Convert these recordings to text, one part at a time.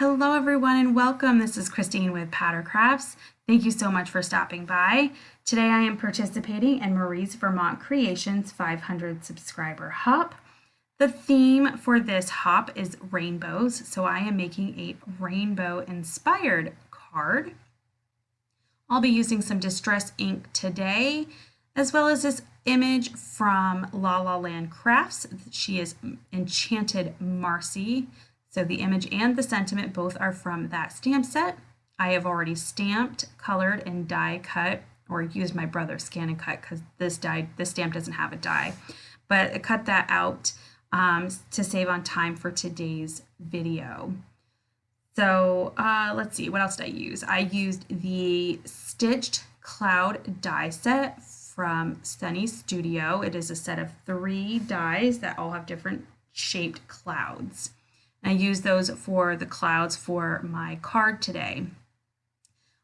Hello everyone and welcome. This is Christine with Patter Crafts. Thank you so much for stopping by. Today I am participating in Marie's Vermont Creations 500 subscriber hop. The theme for this hop is rainbows, so I am making a rainbow inspired card. I'll be using some distress ink today, as well as this image from La La Land Crafts. She is Enchanted Marcy. So the image and the sentiment both are from that stamp set. I have already stamped, colored, and die cut, or used my brother's scan and cut because this stamp doesn't have a die. But I cut that out to save on time for today's video. So let's see, what else did I use? I used the Stitched Cloud die set from Sunny Studio. It is a set of 3 dies that all have different shaped clouds. I used those for the clouds for my card today.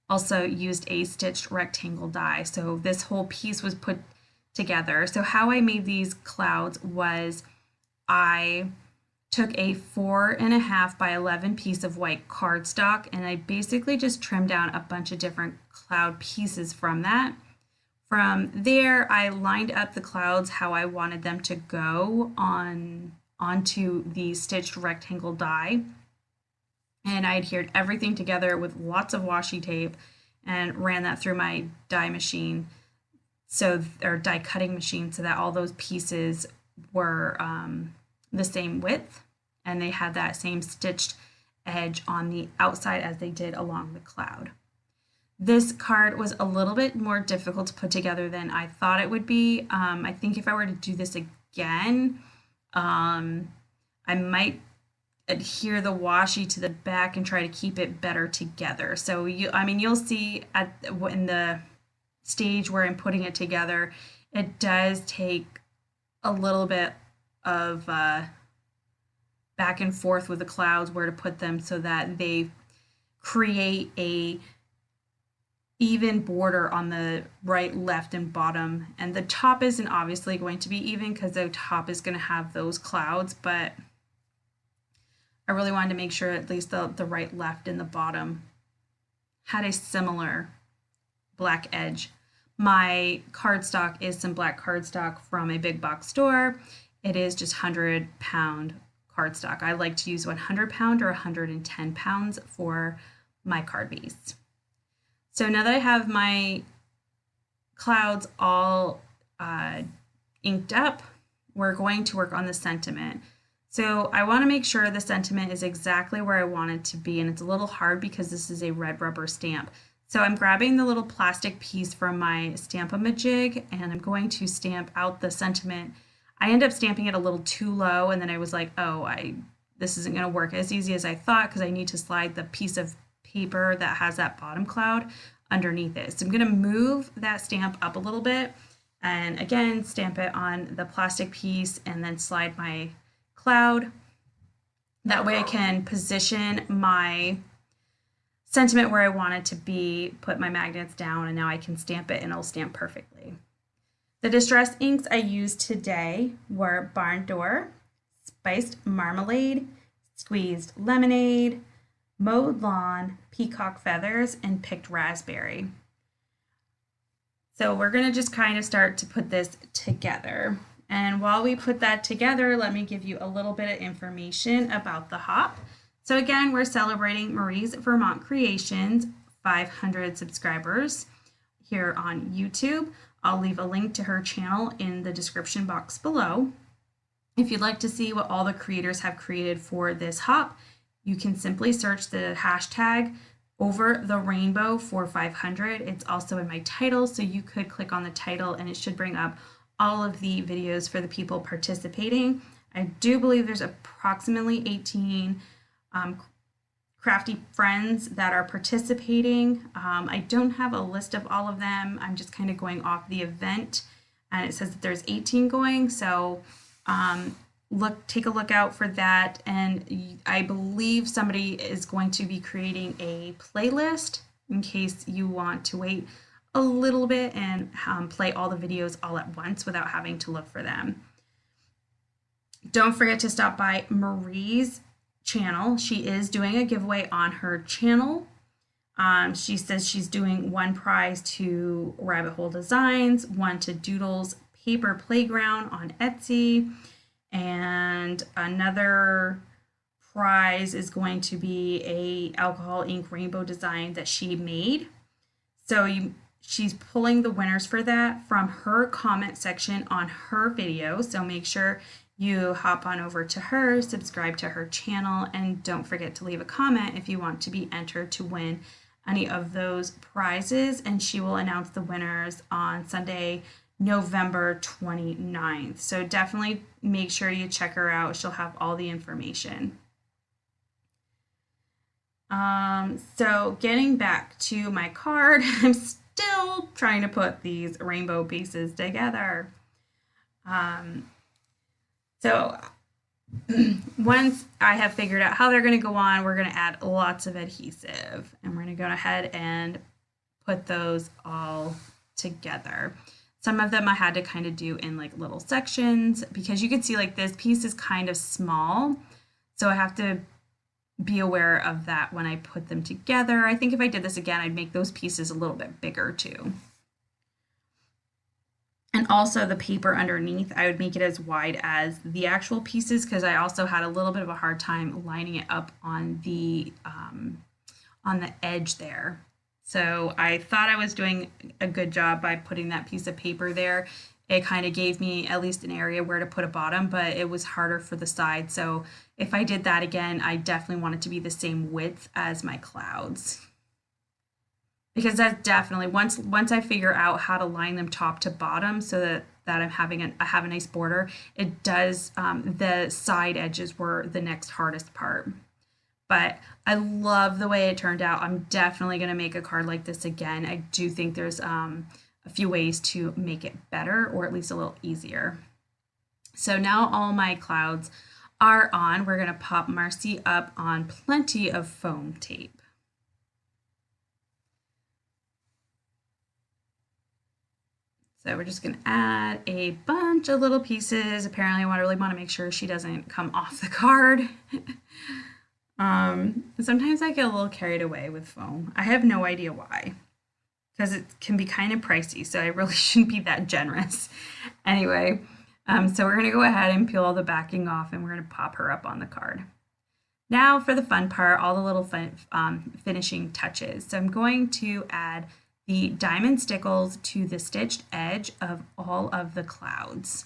Also used a stitched rectangle die. So this whole piece was put together. So how I made these clouds was I took a 4.5 by 11 piece of white cardstock and I basically just trimmed down a bunch of different cloud pieces from that. From there, I lined up the clouds how I wanted them to go onto the stitched rectangle die, and I adhered everything together with lots of washi tape and ran that through my die machine, or die cutting machine, so that all those pieces were the same width and they had that same stitched edge on the outside as they did along the cloud. This card was a little bit more difficult to put together than I thought it would be. I think if I were to do this again, I might adhere the washi to the back and try to keep it better together. So you'll see in the stage where I'm putting it together, it does take a little bit of back and forth with the clouds where to put them so that they create a even border on the right, left, and bottom. And the top isn't obviously going to be even because the top is going to have those clouds, but I really wanted to make sure at least the right, left, and the bottom had a similar black edge. My cardstock is some black cardstock from a big box store. It is just 100-pound cardstock. I like to use 100-pound or 110 pounds for my card base. So now that I have my clouds all inked up, we're going to work on the sentiment. So I want to make sure the sentiment is exactly where I want it to be, and it's a little hard because this is a red rubber stamp. So I'm grabbing the little plastic piece from my Stamp-A-Majig and I'm going to stamp out the sentiment. I ended up stamping it a little too low, and then I was like, oh, this isn't going to work as easy as I thought because I need to slide the piece of paper that has that bottom cloud underneath it. So I'm going to move that stamp up a little bit and again stamp it on the plastic piece and then slide my cloud. That way I can position my sentiment where I want it to be, put my magnets down, and now I can stamp it and it'll stamp perfectly. The distress inks I used today were Barn Door, Spiced Marmalade, Squeezed Lemonade, Mowed Lawn, Peacock Feathers, and Picked Raspberry. So we're going to just kind of start to put this together. And while we put that together, let me give you a little bit of information about the hop. So again, we're celebrating Marie's Vermont Creations 500 subscribers here on YouTube. I'll leave a link to her channel in the description box below. If you'd like to see what all the creators have created for this hop, you can simply search the hashtag over the rainbow for 500. It's also in my title, so you could click on the title and it should bring up all of the videos for the people participating. I do believe there's approximately 18 crafty friends that are participating. I don't have a list of all of them. I'm just kind of going off the event, and it says that there's 18 going, so take a look out for that. And I believe somebody is going to be creating a playlist in case you want to wait a little bit and play all the videos all at once without having to look for them. Don't forget to stop by Marie's channel. She is doing a giveaway on her channel. She says she's doing one prize to Rabbit Hole Designs, one to Doodles Paper Playground on Etsy, and another prize is going to be a alcohol ink rainbow design that she made. So she's pulling the winners for that from her comment section on her video. So make sure you hop on over to her, subscribe to her channel, and don't forget to leave a comment if you want to be entered to win any of those prizes. And she will announce the winners on Sunday, November 29th. So definitely make sure you check her out. She'll have all the information. So getting back to my card, I'm still trying to put these rainbow pieces together. So once I have figured out how they're going to go on, we're going to add lots of adhesive, and we're going to go ahead and put those all together. Some of them I had to kind of do in like little sections because you can see like this piece is kind of small. So I have to be aware of that when I put them together. I think if I did this again, I'd make those pieces a little bit bigger too. And also the paper underneath, I would make it as wide as the actual pieces because I also had a little bit of a hard time lining it up on the edge there. So I thought I was doing a good job by putting that piece of paper there. It kind of gave me at least an area where to put a bottom, but it was harder for the side. So if I did that again, I definitely want it to be the same width as my clouds. Because that's definitely, once I figure out how to line them top to bottom so that I have a nice border, it does, the side edges were the next hardest part. But I love the way it turned out. I'm definitely going to make a card like this again. I do think there's a few ways to make it better, or at least a little easier. So now all my clouds are on. We're going to pop Marcy up on plenty of foam tape. So we're just going to add a bunch of little pieces. Apparently I really want to make sure she doesn't come off the card. Sometimes I get a little carried away with foam. I have no idea why, because it can be kind of pricey, so I really shouldn't be that generous. Anyway, so we're going to go ahead and peel all the backing off, and we're going to pop her up on the card. Now for the fun part, all the little finishing touches. So I'm going to add the diamond stickles to the stitched edge of all of the clouds.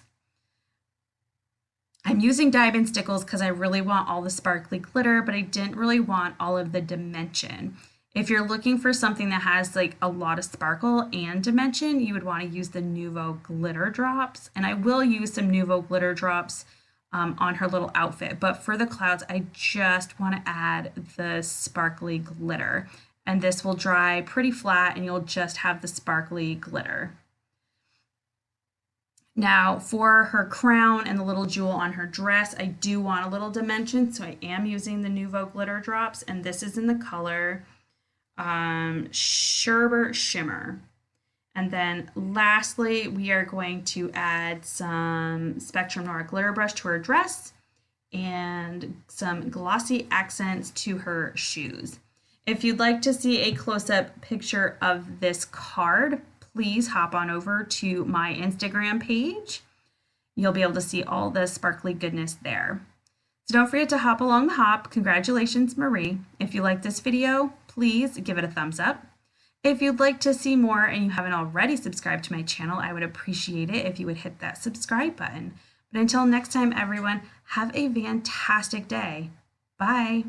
I'm using diamond stickles because I really want all the sparkly glitter, but I didn't really want all of the dimension. If you're looking for something that has like a lot of sparkle and dimension, you would want to use the Nuvo glitter drops. And I will use some Nuvo glitter drops on her little outfit, but for the clouds, I just want to add the sparkly glitter. And this will dry pretty flat and you'll just have the sparkly glitter. Now for her crown and the little jewel on her dress, I do want a little dimension, so I am using the Nuvo glitter drops, and this is in the color Sherbert Shimmer. And then lastly, we are going to add some Spectrum Noir glitter brush to her dress and some glossy accents to her shoes. If you'd like to see a close-up picture of this card, please hop on over to my Instagram page. You'll be able to see all the sparkly goodness there. So don't forget to hop along the hop. Congratulations, Marie. If you like this video, please give it a thumbs up. If you'd like to see more and you haven't already subscribed to my channel, I would appreciate it if you would hit that subscribe button. But until next time, everyone, have a fantastic day. Bye.